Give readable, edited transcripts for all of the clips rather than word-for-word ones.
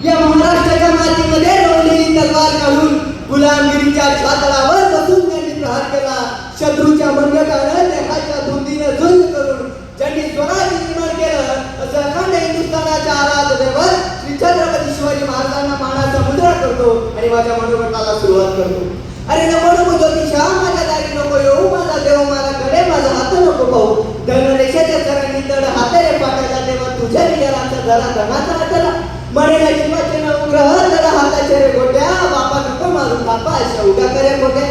या महाराष्ट्राच्या मातीमध्ये रोवलेली तलवार काढून गुलामगिरीच्या छातडावर बसून त्यांनी प्रहार केला. शत्रूच्या मंडकानं देहाच्या धुंदीनं झुंज करून ज्यांनी स्वराज्य निर्माण केलं, असं अखंड हिंदुस्थानाच्या आराध्य दैवत श्री छत्रपती शिवाजी महाराजांना मानाचा मुद्रा करतो आणि माझ्या मनोगताला सुरुवात करतो. अरे नको नको ज्योतिषा, माझ्या दारी नको येऊ, माझा देव माझ्याकडे, माझा हात नको पाहू. धनरेषेच्या सरांनी तड हाताने पाठायला तेव्हा तुझ्या विचारांचा जरा धनाचा वाटला. म्हणेला शिवाचे नवग्रह तड हाताचे रे गोट्या, बापा नको मारून बापा अशा उड्या कर्या गोट्या.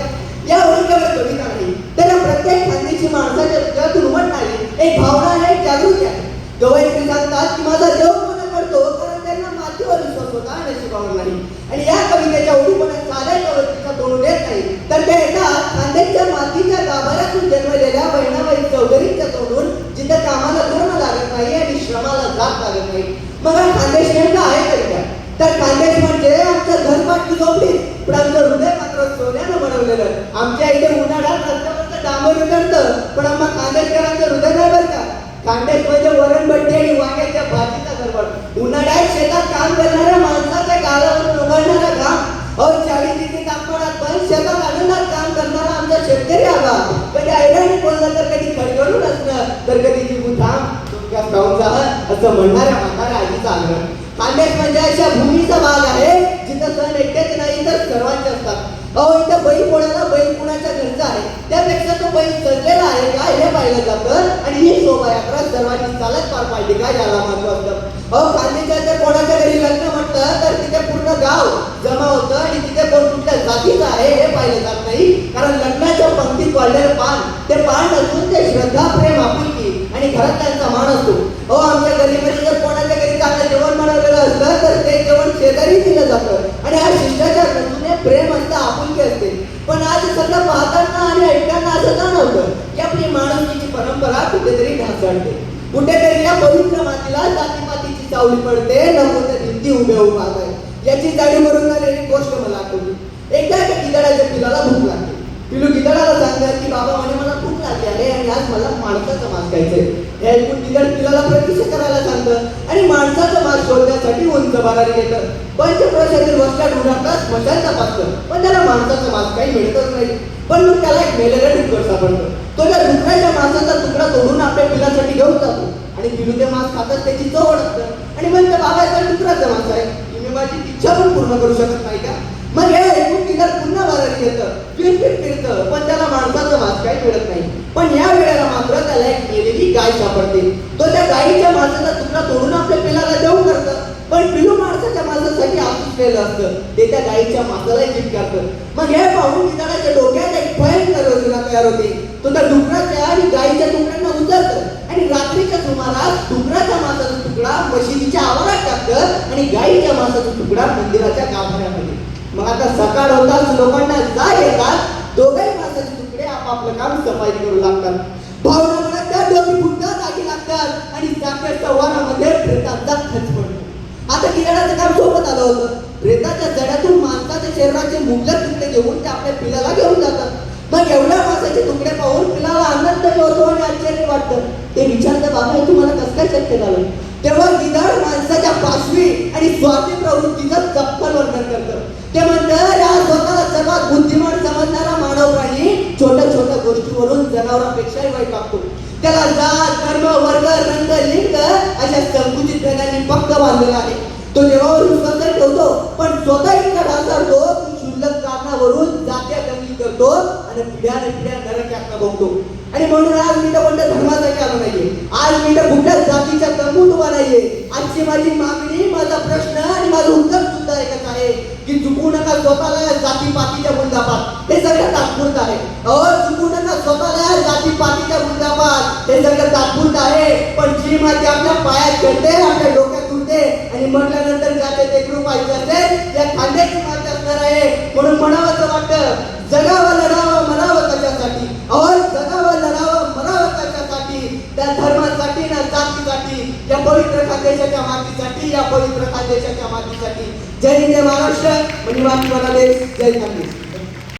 या ओळीवर कविता नाही, तर प्रत्येक खांदीची माणसाच्या हृदयातून उमटणारी एक भावना आहे, एक जागृती आहे. गवळी सांगतात की माझा देव कोणा करतो, कारण त्यांना मातीवर विश्वास होता, नशिबावर नाही. आणि या कवितेच्या ओळीपणात साध्या कवितेचा तोडू देत नाही, तर ते एका खांद्याच्या मातीच्या गाभाऱ्यातून जन्मलेल्या बहिणाबाई चौधरीच्या तोडून जिथे कामाला धर्म लागत नाही आणि श्रमाला जात लागत नाही. मग हा खानदेश नेमका आहे तरी काय? तर खानदेश म्हणजे आमचं घरपाट झोपडी, पण आमचं हृदय मात्र सोन्यानं बनवलेलं. आमच्या इथे उन्हाळ्यात रस्त्यावरचं डांबर उतरतं, पण आम्हा खानदेशकरांचं हृदय नाही बरं का. खानदेश म्हणजे वरणभट्टी आणि वांग्याच्या भाजीचा गडबड. उन्हाळ्यात शेतात काम करणाऱ्या माणसाच्या गालावरून उघडणारा घाम, अहो 40 तापमानात पण शेतात आनंदात काम करणारा आमचा शेतकरी आबा. कधी ऐराणी बोललं तर कधी खडखडून असणं, तर कधी जीव थांब तुमच्या खाऊन जा असं म्हणणाऱ्या म्हाताऱ्या आजीचा आग्रह. खानदेश म्हणजे अशा भूमीचा भाग आहे जिथं सण एकटेच नाही तर सर्वांचे असतात. अहो इथं बैल पोळ्याला बैल कुणाच्या घरचा आहे, त्यापेक्षा तो बैल सजलेला आहे का हे पाहिलं जातं. आणि ही शोभायात्रा सर्वांनी चालत पार पाडली का याला महत्व असतं. अहो खानदेशात जर कोणाच्या घरी लग्न म्हटलं तर तिथे पूर्ण गाव जमा होतं आणि तिथे कोण कुठल्या जातीचं आहे हे पाहिलं जात नाही. कारण लग्नाच्या पंक्तीत वाढलेलं पान ते पान नसून ते श्रद्धा, प्रेम, आपुलकी आणि घरात त्यांचा मान असतो. अहो आमच्या गलीमध्ये जर कोणाच्या घरी चांगलं जेवण बनवलेलं असलं तर ते जेवण शेजारी दिलं जातं आणि हा शिष्टाचार नसून प्रेम असतं, आपुलकी असते. पण आज सगळं पाहताना आणि ऐकताना असं जाणवतं की आपली माणुसकीची परंपरा कुठेतरी ढासळते. कुठेतरी या पवित्र मातीला जातीपातीची सावली पडते, नको तर भिंती उभ्या उभा आहे. याची जाडी भरून झालेली गोष्ट मला आठवली. एकदा एका गिधाडाच्या पिलाला भूक लागली. पिलू गिधाडाला सांगतात की बाबा म्हणे मला भूक लागली आहे आणि आज मला माणसाचं मांस खायचंय. हे ऐकून गिधाड पिलाला प्रतीक्षा करायला सांगतं आणि माणसाचं मांस शोधण्यासाठी उंच भरारी घेतं. पंचक्रोशातील वस्त्या ढुंढाचा स्मशान तपासतं, पण त्याला माणसाचं मांस काही मिळतच नाही. पण मग त्याला एक मेलेलं डुक्कर सापडतं. तो त्या डुकराच्या मांसाचा तुकडा तोडून आपल्या पिलासाठी घेऊन जातो आणि पिलू ते मांस खातात, त्याची चव ओळखतं आणि मग त्या बाबाचा डुकराचं मांस आहे, तुम्ही माझी इच्छा पण पूर्ण करू शकत नाही का? मग हे ऐकून गिधाड पुन्हा भरारी घेतं, फिरतं, पण त्याला माणसाचं मांस काही मिळत नाही. पण या वेळेला मात्र त्याला एक मेलेली गाय सापडते. तो त्या गायीच्या मांसाचा तुकडा तोडून आपल्या पिलाला देऊ करतं, पण पिलू माणसाच्या मांसासाठी आसुसलेलं असतं, ते त्या गायीच्या मांसालाही चिटकारतं. मग हे पाहून गिधाडाच्या डोक्यात एक भयंकर योजना तयार होते. तो त्या डुकराच्या आणि गायीच्या तुकड्यांना उचलतं आणि रात्रीच्या सुमारास डुकराच्या मांसाचा तुकडा मशिदीच्या आवारात टाकतं आणि गायीच्या मांसाचा तुकडा मंदिराच्या गाभाऱ्यामध्ये. मग आता सकाळ होताच लोकांना जाग येतात, दोघेही माणसाचे तुकडे आपापलं काम सफाई करू लागतात. भावना म्हणत त्या डोकी पुन्हा जागी लागतात आणि जागच्या संवारामध्ये प्रेतांचा खच पडतो. आता गिधाडाचं काम सोबत आलं होतं. प्रेताच्या जड्यातून माणसाच्या शरीराचे मुबलक तुकडे घेऊन ते आपल्या पिलाला घेऊन जातात. मग एवढ्या माणसाचे तुकडे पाहून पिलाला आनंद होतो आणि आश्चर्य वाटतं. ते विचारतं बाबा हे तुम्हाला कसं काय शक्य झालं? तेव्हा गिधाड माणसाच्या पाशवी आणि स्वार्थी प्रवृत्तीचं चपखल वर्णन करतं. ते म्हणतं या स्वतःला सर्वात बुद्धिमान समजणारा मानव प्राणी छोट्या छोट्या गोष्टीवरून जनावरांपेक्षाही वाईट वागतो. त्याला जात, धर्म, वर्ग, रंग, लिंग अशा संकुचित भेदांनी पक्क बांधलेला आहे. तो देवावर विश्वास ठेवतो, पण स्वतः इतका ढासळतो की क्षुल्लक कारणावरून जात्या दंगली करतो आणि पिढ्याने पिढ्या नरक यातना भोगतो. आणि म्हणून आज मी तर कोणत्या धर्मासाठी आलो नाहीये, आज मी तर कुठल्या जातीच्या तंबूत उभा नाहीये. आजची माझी मागणी, माझा प्रश्न आणि माझं उत्तर सुद्धा एकच आहे की चुकू नका स्वतःला या जातीपातीच्या बुंदापात, हे सगळं तात्पुरतं आहे. अहो चुकू नका स्वतःला या जातीपातीच्या बुंदापात, हे सगळं तात्पुरतं आहे. पण जी माती आपल्या पायात खेळते, आपल्या डोक्यात उडते आणि म्हटल्यानंतर जाते ते कृप पाहिजे असेल, या खांद्याची माती असणार आहे. म्हणून म्हणावंसं वाटतं जगावं, लढावं, मरावं कशासाठी? अहो जगावं, लढावं, मरावं कशासाठी? त्या धर्मासाठी ना जातीसाठी, या पवित्र खानदेशाच्या मातीसाठी, या पवित्र खानदेशाच्या मातीसाठी. जय हिंद, जय महाराष्ट्र, मणिवासी देश, जय खानदेश.